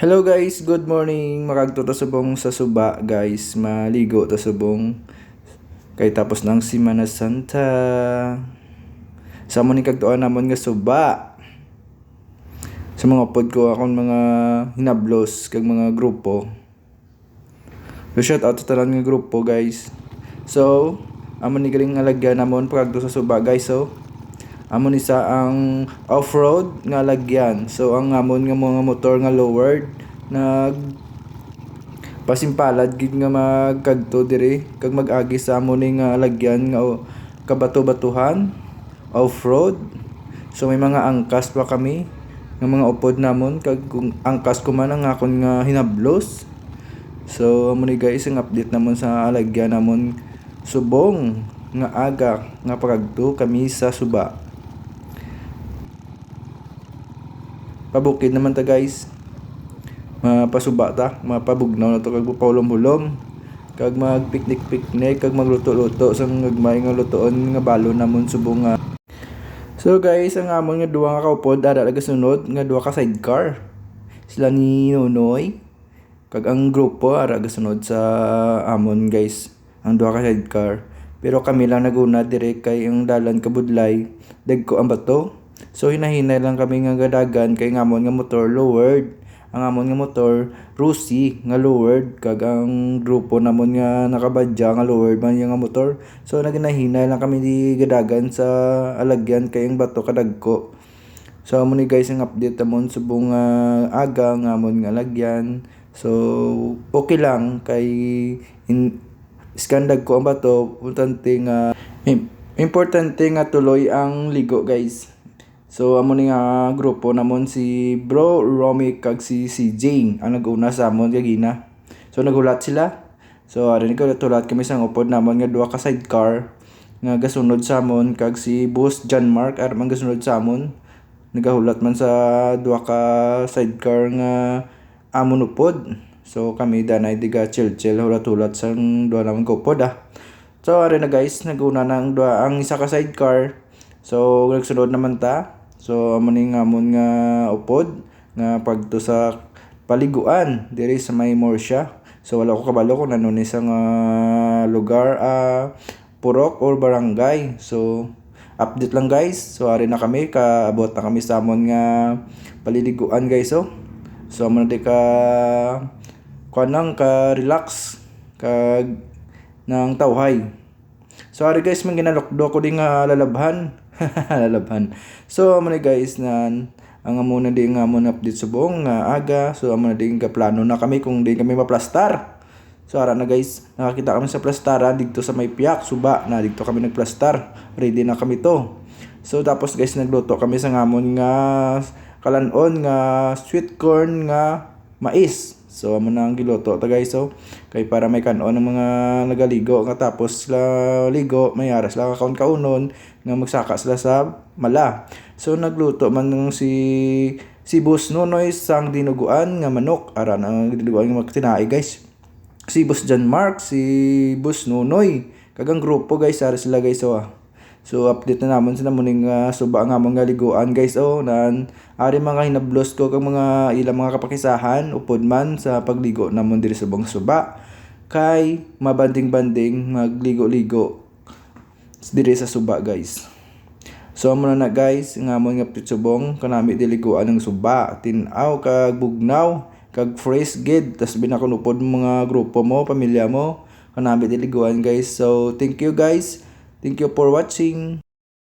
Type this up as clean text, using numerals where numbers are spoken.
Hello guys, good morning. Makagto ta subong sa suba guys. Maligo ta subong kay tapos ng Semana Santa. Sa mo ni kagtuan namon nga suba. Sa mga pod ko akong mga hinablos kag mga grupo. So shout out sa tanan nga grupo guys. So, amo ni galing alagyan namon pagagto sa suba guys. So, amon isa ang off-road nga lagyan. So ang amon nga mga motor nga lowered nag pasimpalad gid nga magkadto diri kag mag-agi sa amon nga lagyan nga kabato-batuhan off-road. So may mga angkas pa kami nga mga upod namon kag kung angkas ko man ang akon nga hinablos. So amo ni guys ang update namon sa lagyan namon subong nga aga nga pagagto kami sa suba. Pabukid naman ta guys, mapasuba ta, mapabugnaw na to kag paulom-hulom kag magpiknik-piknik kag magluto-luto sa ngagmay nga lutoon nga balo namon subong nga. So guys, ang amon nga duha nga kaupod ara sunod nga duha ka sidecar, sila ni Nonoy kag ang grupo ara sunod sa amon guys, ang duha ka sidecar. Pero kami lang naguna dire kay ang dalan kabudlay dagko ang bato. So hinahinay lang kami nga gadagan kay ngamon nga motor lowered. Ang amon nga motor Rusi nga lowered kag ang grupo namon nga nakabadya nga lowered man yung nga motor. So naginahinay lang kami di gadagan sa alagyan kay ang bato kadagko. So amo ni guys ang update namon subong aga nga amon nga lagyan. So okay lang kay iskandag ko ang bato, importante nga tuloy ang ligo guys. So amo ni nga grupo namon si Bro Romy kag si CJ ang nag-una sa amon kagina. So naghulat sila. So ari ko tulat kami sa upod namon nga duha ka sidecar nga gasunod sa amon kag si Boss John Mark man gasunod sa amon. Nagahulat man sa duha ka sidecar nga amon upod. So kami danay diga chill hulat-hulat sa duha namon ka upod So ari na guys, naguna na ang isa ka sidecar. So nagsunod naman ta. So amo ni nga amon nga upod nga pagto sa paliguan diri sa may Morsha. So wala ko kabalo kung ano ni sa nga lugar purok or barangay. So update lang guys. So ari na kami kaabot na kami sa amon nga paliliguan guys. So amo na di ka kanang ka relax kag ng tawhay. So ari guys, man ginalokdo ko ding lalabhan. Lalabhan. So amo na guys na ang amo na di nga amon update subong aga. So amo na di ka plano na kami kung di kami maplastar. So ara na guys, nakakita kami sa plastaran dito sa may piyak suba na dito kami nagplastar. Ready na kami to. So tapos guys, nagluto kami sa ngamon nga kalanon nga sweet corn nga mais. So amo na ang giluto ta guys. So kay para may kanon ng mga nagaligo nga tapos sila ligo may aras lang kaon kaunon nga magsaka sila sa mala. So nagluto man nung si Boss Nonoy sang dinuguan nga manok ara ang dinuguan nga magtinae guys. Si Boss John Mark, si Boss Nonoy kag ang grupo guys ara sila guys. So update na namon sila muning suba nga mga liguan guys. Nan ari mga hinablos ko kag mga ilang mga kapakisahan upod man sa pagligo namon diri sa bang suba kay mabanding-banding magligo-ligo diri sa suba guys. So amo na guys nga amon nga pitsubong kanami diliguan ng suba, tin-aw kag bugnaw kag fresh gid tas binakunupod mga grupo mo, pamilya mo kanami diliguan guys. So thank you guys. Thank you for watching.